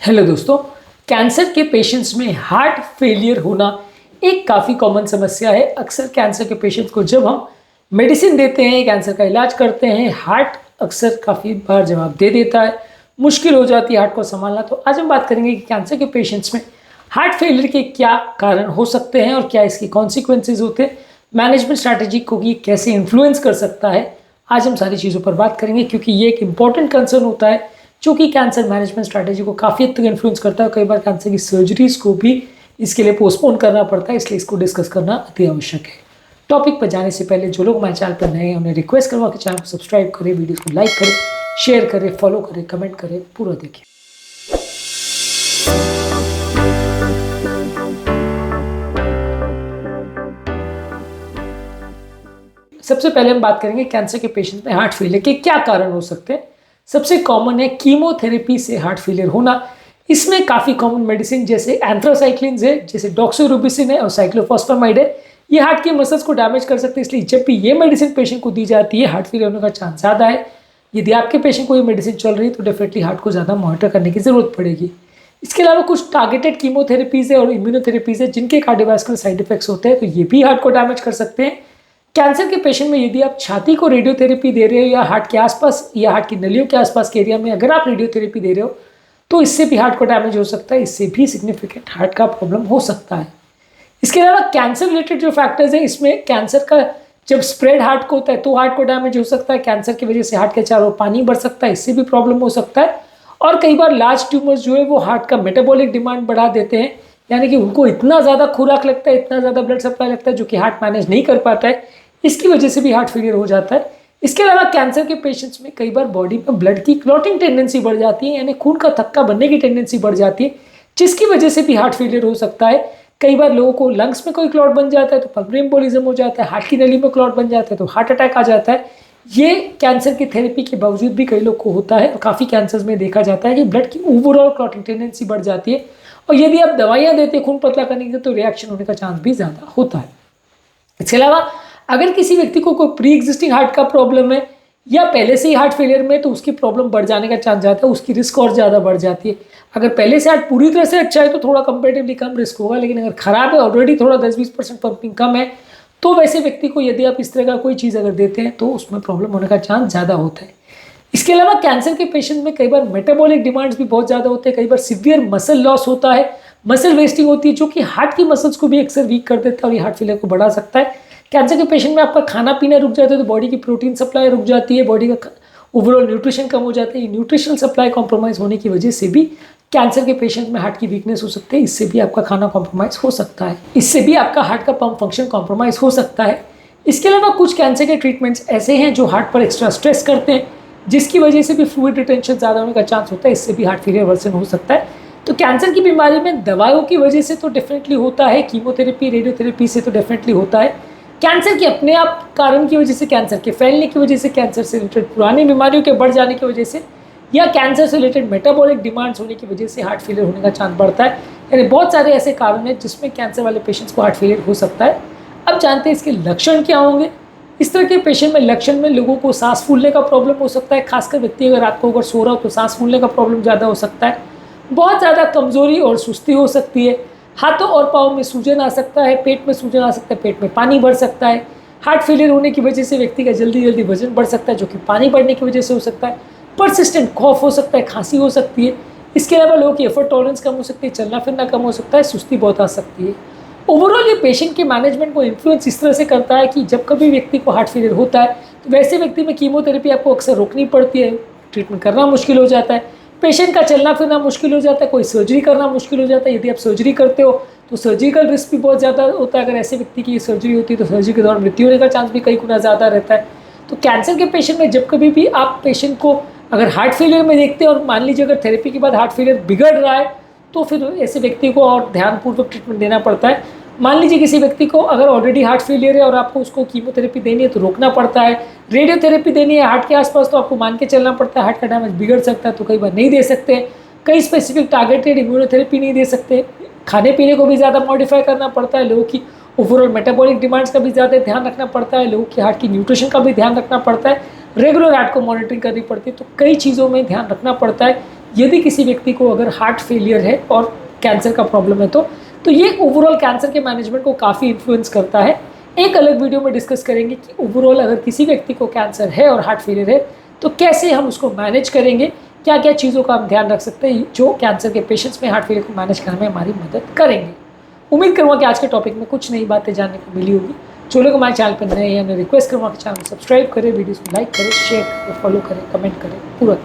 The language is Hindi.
हेलो दोस्तों, कैंसर के पेशेंट्स में हार्ट फेलियर होना एक काफ़ी कॉमन समस्या है। अक्सर कैंसर के पेशेंट्स को जब हम मेडिसिन देते हैं, कैंसर का इलाज करते हैं, हार्ट अक्सर काफ़ी बार जवाब दे देता है, मुश्किल हो जाती है हार्ट को संभालना। तो आज हम बात करेंगे कि कैंसर के पेशेंट्स में हार्ट फेलियर के क्या कारण हो सकते हैं और क्या इसकी कॉन्सिक्वेंसेज होते हैं, मैनेजमेंट स्ट्रैटेजी को ये कैसे इन्फ्लुएंस कर सकता है। आज हम सारी चीज़ों पर बात करेंगे क्योंकि ये एक इंपॉर्टेंट कंसर्न होता है जो कि कैंसर मैनेजमेंट स्ट्रैटेजी को काफ़ी हद तक इन्फ्लुएंस करता है। कई बार कैंसर की सर्जरीज को भी इसके लिए पोस्टपोन करना पड़ता है, इसलिए इसको डिस्कस करना अति आवश्यक है। टॉपिक पर जाने से पहले जो लोग हमारे चैनल पर नए हैं उन्हें रिक्वेस्ट करूँगा कि चैनल को सब्सक्राइब करें, वीडियोस को लाइक करें, शेयर करें, फॉलो करें, कमेंट करें, पूरा देखें। सबसे पहले हम बात करेंगे कैंसर के पेशेंट में हार्ट फेलियर के क्या कारण हो सकते हैं। सबसे कॉमन है कीमोथेरेपी से हार्ट फेलियर होना। इसमें काफ़ी कॉमन मेडिसिन जैसे एंथ्रासाइक्लिन्स है, जैसे डॉक्सोरुबिसिन है और साइक्लोफॉस्फामाइड है, ये हार्ट के मसल्स को डैमेज कर सकते हैं। इसलिए जब भी ये मेडिसिन पेशेंट को दी जाती है हार्ट फेलियर होने का चांस ज़्यादा है। यदि आपके पेशेंट को ये मेडिसिन चल रही है तो डेफिनेटली हार्ट को ज़्यादा मॉनिटर करने की ज़रूरत पड़ेगी। इसके अलावा कुछ टारगेटेड कीमोथेरेपीज़ है और इम्यूनोथेरेपीज़ है जिनके कार्डियोवास्कुलर साइड इफेक्ट्स होते हैं, तो ये भी हार्ट को डैमेज कर सकते हैं। कैंसर के पेशेंट में यदि आप छाती को रेडियोथेरेपी दे रहे हो या हार्ट के आसपास या हार्ट की नलियों के आसपास के एरिया में अगर आप रेडियोथेरेपी दे रहे हो तो इससे भी हार्ट को डैमेज हो सकता है, इससे भी सिग्निफिकेंट हार्ट का प्रॉब्लम हो सकता है। इसके अलावा कैंसर रिलेटेड जो फैक्टर्स है, इसमें कैंसर का जब स्प्रेड हार्ट को होता है तो हार्ट को डैमेज हो सकता है। कैंसर की वजह से हार्ट के चारों पानी बढ़ सकता है, इससे भी प्रॉब्लम हो सकता है। और कई बार लार्ज ट्यूमर्स जो है वो हार्ट का मेटाबॉलिक डिमांड बढ़ा देते हैं, यानी कि उनको इतना ज़्यादा खुराक लगता है, इतना ज़्यादा ब्लड सप्लाई लगता है जो कि हार्ट मैनेज नहीं कर पाता है, इसकी वजह से भी हार्ट फेलियर हो जाता है। इसके अलावा कैंसर के पेशेंट्स में कई बार बॉडी में ब्लड की क्लॉटिंग टेंडेंसी बढ़ जाती है, यानी खून का थक्का बनने की टेंडेंसी बढ़ जाती है, जिसकी वजह से भी हार्ट फेलियर हो सकता है। कई बार लोगों को लंग्स में कोई क्लॉट बन जाता है तो पल्मोनरी एम्बोलिज्म हो जाता है, हार्ट की नली में क्लॉट बन जाता है तो हार्ट अटैक आ जाता है। ये कैंसर की थेरेपी के बावजूद भी कई लोग को होता है और काफ़ी कैंसर्स में देखा जाता है कि ब्लड की ओवरऑल क्लॉटिंग टेंडेंसी बढ़ जाती है और यदि आप दवाइयाँ देते हैं खून पतला करने के तो रिएक्शन होने का चांस भी ज़्यादा होता है। इसके अलावा अगर किसी व्यक्ति को कोई प्री एग्जिस्टिंग हार्ट का प्रॉब्लम है या पहले से ही हार्ट फेलियर में, तो उसकी प्रॉब्लम बढ़ जाने का चांस ज़्यादा है, उसकी रिस्क और ज़्यादा बढ़ जाती है। अगर पहले से हार्ट पूरी तरह से अच्छा है तो थोड़ा कंपेरेटिवली कम रिस्क होगा, लेकिन अगर खराब है, ऑलरेडी थोड़ा 10-20% पंपिंग कम है, तो वैसे व्यक्ति को यदि आप इस तरह का कोई चीज़ अगर देते हैं तो उसमें प्रॉब्लम होने का चांस ज़्यादा होता है। इसके अलावा कैंसर के पेशेंट में कई बार मेटाबॉलिक डिमांड्स भी बहुत ज़्यादा होते हैं, कई बार सीवियर मसल लॉस होता है, मसल वेस्टिंग होती है जो कि हार्ट की मसल्स को भी अक्सर वीक कर देता है और ये हार्ट फेलियर को बढ़ा सकता है। कैंसर के पेशेंट में आपका खाना पीना रुक जाता है तो बॉडी की प्रोटीन सप्लाई रुक जाती है, बॉडी का ओवरऑल न्यूट्रिशन कम हो जाता है। न्यूट्रिशनल सप्लाई कॉम्प्रोमाइज़ होने की वजह से भी कैंसर के पेशेंट में हार्ट की वीकनेस हो सकती है, इससे भी आपका खाना कॉम्प्रोमाइज़ हो सकता है, इससे भी आपका हार्ट का पंप फंक्शन कॉम्प्रोमाइज़ हो सकता है। इसके अलावा कुछ कैंसर के ट्रीटमेंट्स ऐसे हैं जो हार्ट पर एक्स्ट्रा स्ट्रेस करते हैं, जिसकी वजह से भी फ्लूइड रिटेंशन ज़्यादा होने का चांस होता है, इससे भी हार्ट फेलियर वर्सन हो सकता है। तो कैंसर की बीमारी में दवाओं की वजह से तो डेफिनेटली होता है, कीमोथेरेपी रेडियोथेरेपी से तो डेफिनेटली होता है। कैंसर के अपने आप कारण की वजह से, कैंसर के फैलने की वजह से, कैंसर से रिलेटेड पुरानी बीमारियों के बढ़ जाने की वजह से या कैंसर से रिलेटेड मेटाबॉलिक डिमांड्स होने की वजह से हार्ट फेलियर होने का चांस बढ़ता है। यानी बहुत सारे ऐसे कारण हैं जिसमें कैंसर वाले पेशेंट्स को हार्ट फेलियर हो सकता है। अब जानते हैं इसके लक्षण क्या होंगे। इस तरह के पेशेंट में लक्षण में लोगों को सांस फूलने का प्रॉब्लम हो सकता है, खासकर व्यक्ति अगर रात को अगर सो रहा हो तो सांस फूलने का प्रॉब्लम ज़्यादा हो सकता है। बहुत ज़्यादा कमज़ोरी और सुस्ती हो सकती है, हाथों और पाँव में सूजन आ सकता है, पेट में सूजन आ सकता है, पेट में पानी बढ़ सकता है। हार्ट फेलियर होने की वजह से व्यक्ति का जल्दी जल्दी वजन बढ़ सकता है जो कि पानी बढ़ने की वजह से हो सकता है। परसिस्टेंट कॉफ हो सकता है, खांसी हो सकती है। इसके अलावा लोगों की एफर्ट टॉलरेंस कम हो सकती है, चलना फिरना कम हो सकता है, सुस्ती बहुत आ सकती है। ओवरऑल ये पेशेंट के मैनेजमेंट को इन्फ्लुएंस इस तरह से करता है कि जब कभी व्यक्ति को हार्ट फेलियर होता है तो वैसे व्यक्ति में कीमोथेरेपी आपको अक्सर रोकनी पड़ती है, ट्रीटमेंट करना मुश्किल हो जाता है, पेशेंट का चलना फिरना मुश्किल हो जाता है, कोई सर्जरी करना मुश्किल हो जाता है। यदि आप सर्जरी करते हो तो सर्जिकल रिस्क भी बहुत ज़्यादा होता है, अगर ऐसे व्यक्ति की सर्जरी होती है तो सर्जरी के दौरान मृत्यु होने का चांस भी कई गुना ज़्यादा रहता है। तो कैंसर के पेशेंट में जब कभी भी आप पेशेंट को अगर हार्ट फेलियर में देखते हैं और मान लीजिए अगर थेरेपी के बाद हार्ट फेलियर बिगड़ रहा है तो फिर ऐसे व्यक्ति को और ध्यानपूर्वक ट्रीटमेंट देना पड़ता है। मान लीजिए किसी व्यक्ति को अगर ऑलरेडी हार्ट फेलियर है और आपको उसको कीमोथेरेपी देनी है तो रोकना पड़ता है, रेडियोथेरेपी देनी है हार्ट के आसपास तो आपको मान के चलना पड़ता है, हार्ट का डैमेज बिगड़ सकता है तो कई बार नहीं दे सकते, कई स्पेसिफिक टारगेटेड इम्यूनोथेरेपी नहीं दे सकते, खाने पीने को भी ज़्यादा मॉडिफाई करना पड़ता है, लोगों की ओवरऑल मेटाबॉलिक डिमांड्स का भी ज़्यादा ध्यान रखना पड़ता है, लोगों की हार्ट की न्यूट्रिशन का भी ध्यान रखना पड़ता है, रेगुलर हार्ट को मॉनिटरिंग करनी पड़ती है। तो कई चीज़ों में ध्यान रखना पड़ता है यदि किसी व्यक्ति को अगर हार्ट फेलियर है और कैंसर का प्रॉब्लम है तो ये ओवरऑल कैंसर के मैनेजमेंट को काफ़ी इन्फ्लुएंस करता है। एक अलग वीडियो में डिस्कस करेंगे कि ओवरऑल अगर किसी व्यक्ति को कैंसर है और हार्ट फेलियर है तो कैसे हम उसको मैनेज करेंगे, क्या क्या चीज़ों का हम ध्यान रख सकते हैं जो कैंसर के पेशेंट्स में हार्ट फेलियर को मैनेज करने में हमारी मदद करेंगे। उम्मीद करूँगा कि आज के टॉपिक में कुछ नई बातें जानने को मिली होगी। जो लोग हमारे चैनल पर नए हैं, मैं रिक्वेस्ट करूँगा कि चैनल को सब्सक्राइब करें, वीडियोज़ को लाइक करें, शेयर करें, फॉलो करें, कमेंट करें, पूरा